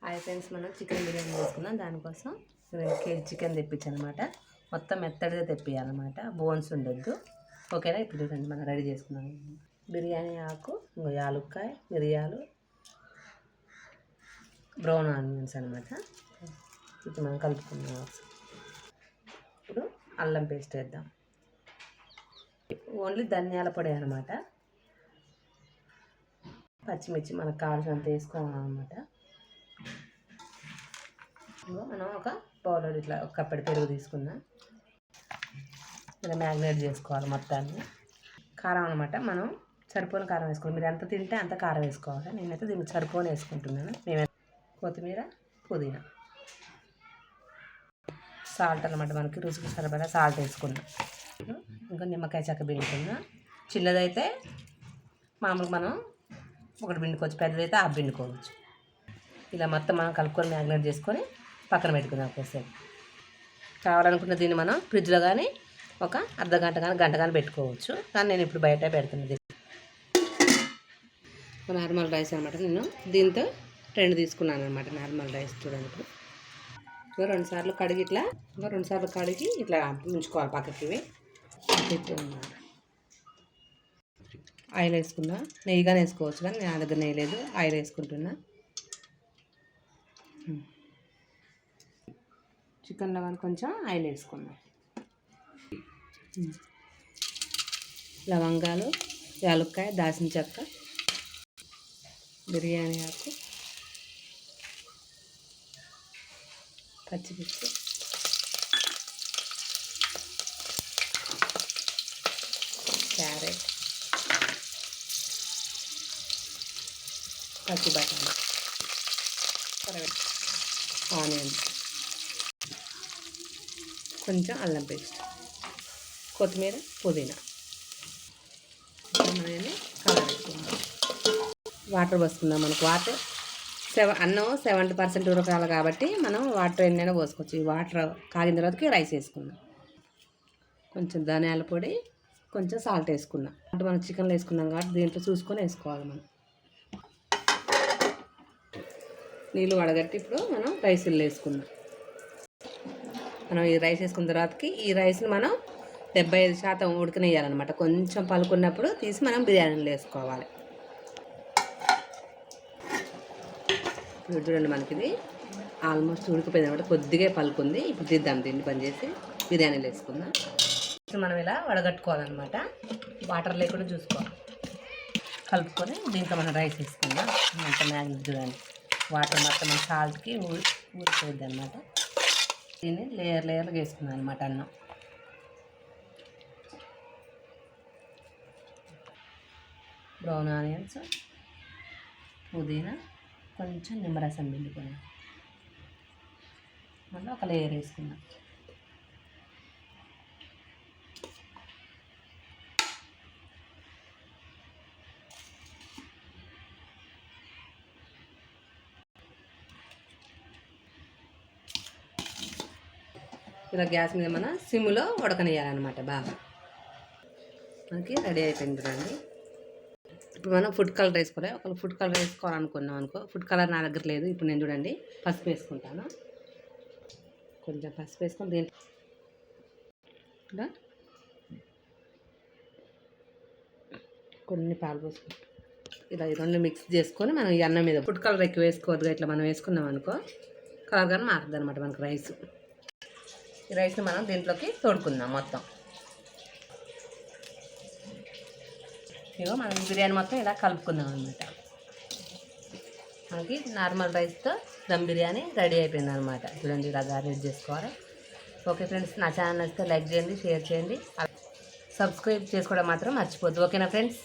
Hi friends, మనం chicken biryani చేసుకుందాం. దానికోసం 2 కేజీ చికెన్ తెప్పించాను అనమాట. మొత్తం మెత్తడిగా తెప్పియాలన్నమాట, బోన్స్ ఉండొద్దు. ఓకేనా? ఇప్పుడు చూడండి మనం రెడీ చేసుకున్నాం. బిర్యానీ ఆకు, యాలుక్కాయ, మిరియాలు, బ్రౌన్ ఆనియన్స్ అనమాట. ఇప్పుడు మనం కలుపుకున్నాం. ఇప్పుడు అల్లం పేస్ట్ వేద్దాం. ఓన్లీ ధనియాల పొడి అనమాట. పచ్చిమిర్చి మనకు కావాల్సినంత వేసుకోవాలన్నమాట. మనం ఒక బౌల్లో ఇట్లా ఒక కప్పటి పెరుగు తీసుకుందాం. ఇలా మ్యాగ్నేట్ చేసుకోవాలి మొత్తాన్ని. కారం అనమాట, మనం సరిపోని కారం వేసుకోవాలి. మీరు ఎంత తింటే అంత కారం వేసుకోవాలి. నేనైతే దీనికి సరిపోని వేసుకుంటున్నాను. మేమే కొత్తిమీర, పుదీనా, సాల్ట్ అనమాట, మనకి రుచికి సరిపడా సాల్ట్ వేసుకుందాం. ఇంకా నిమ్మకాయ చెక్క పిండుకుందాం. చిన్నదైతే మామూలుగా మనం ఒకటి పిండుకోవచ్చు, పెద్దదైతే ఆ పిండుకోవచ్చు. ఇలా మొత్తం మనం కలుపుకొని మ్యాగ్నేట్ చేసుకొని పక్కన పెట్టుకుందాం. ఒకసారి కావాలనుకున్న దీన్ని మనం ఫ్రిడ్జ్లో కానీ ఒక అర్ధగంట కానీ గంట కానీ పెట్టుకోవచ్చు. కానీ నేను ఇప్పుడు బయట పెడుతున్నది నార్మల్ రైస్ అనమాట. నేను దీంతో 2 తీసుకున్నాను అనమాట నార్మల్ రైస్. చూడండి, ఇప్పుడు 2 సార్లు కడిగి ఇట్లా 2 సార్లు కడిగి ఇట్లా ఉంచుకోవాలి పక్కకి. ఆయిల్ వేసుకున్నా, నెయ్యి కానీ వేసుకోవచ్చు, కానీ నా దగ్గర నెయ్యి లేదు, ఆయిల్ వేసుకుంటున్నా. చికెన్లో కానీ కొంచెం ఆయిల్ వేసుకున్నాం. లవంగాలు, యాలుక్కాయ, దాల్చిన చెక్క, బిర్యానీ ఆకు, పచ్చిమిర్చి, క్యారెట్, పచ్చి బఠానీ, ఆనియన్స్, కొంచెం అల్లం పేస్ట్, కొత్తిమీర, పుదీనా. మనల్ని కలర్ వేసుకుందాం. వాటర్ పోసుకుందాం. మనకు వాటర్ అన్నం 70% ఉడకాలి కాబట్టి మనం వాటర్ ఎన్నైనా పోసుకోవచ్చు. ఈ వాటర్ కాగిన తర్వాతకి రైస్ వేసుకుందాం. కొంచెం ధనియాల పొడి, కొంచెం సాల్ట్ వేసుకుందాం. అంటే మనం చికెన్లో వేసుకున్నాం కాబట్టి దీంట్లో చూసుకొని వేసుకోవాలి. మనం నీళ్ళు వడగట్టి ఇప్పుడు మనం రైస్లో వేసుకుందాం. మనం ఈ రైస్ వేసుకున్న తర్వాతకి ఈ రైస్ని మనం 75% ఉడకనేయాలన్నమాట. కొంచెం పలుకున్నప్పుడు తీసి మనం బిర్యానీలో వేసుకోవాలి. ఇప్పుడు చూడండి, మనకి ఇది ఆల్మోస్ట్ ఉడికిపోయింది అనమాట. కొద్దిగా పలుకుంది. ఇప్పుడు తీద్దాం, దీన్ని బంద్ చేసి బిర్యానీలో వేసుకుందాం. మనం ఇలా వడగట్టుకోవాలన్నమాట, వాటర్ లేకుండా చూసుకోవాలి. కలుపుకొని దీంట్లో మనం రైస్ వేసుకుందాం. అంత మ్యాగ్నెట్ చూడండి, వాటర్ మొత్తం మన సాల్ట్కి ఊరిపోద్ది అనమాట. దీన్ని లేయర్గా వేసుకున్నాను అనమాట అన్నం. బ్రౌన్ ఆనియన్స్, పుదీనా, కొంచెం నిమ్మరసం పిండుకున్నాం. మళ్ళీ ఒక లేయర్ వేసుకున్నాం. ఇలా గ్యాస్ మీద మన సిమ్లో ఉడకనియాలన్నమాట బాగా. మనకి రెడీ అయిపోయింది రండి. ఇప్పుడు మనం ఫుడ్ కలర్ వేసుకోవాలి. ఒకవేళ ఫుడ్ కలర్ వేసుకోవాలనుకున్నాం అనుకో, ఫుడ్ కలర్ నా దగ్గర లేదు. ఇప్పుడు నేను చూడండి పసుపు వేసుకుంటాను. కొంచెం పసుపు వేసుకొని దీంట్లో కొన్ని పాలు పోసుకుంటాం. ఇలా ఈ 2 మిక్స్ చేసుకొని మనం ఈ అన్నం మీద ఫుడ్ కలర్ ఎక్కువ వేసుకోవద్దుగా. ఇట్లా మనం వేసుకున్నాం అనుకో కలర్ కానీ మారుతుంది అనమాట మనకు రైస్. ఈ రైస్ని మనం దీంట్లోకి తోడుకుందాం మొత్తం. ఇగో మనం బిర్యానీ మొత్తం ఇలా కలుపుకుందాం అనమాట. మనకి నార్మల్ రైస్తో దమ్ బిర్యానీ రెడీ అయిపోయింది అనమాట. చూడండి, ఇలా గార్నిష్ చేసుకోవాలి. ఓకే ఫ్రెండ్స్, నా ఛానల్ నచ్చితే లైక్ చేయండి, షేర్ చేయండి, సబ్స్క్రైబ్ చేసుకోవడం మాత్రం మర్చిపోద్దు. ఓకేనా ఫ్రెండ్స్?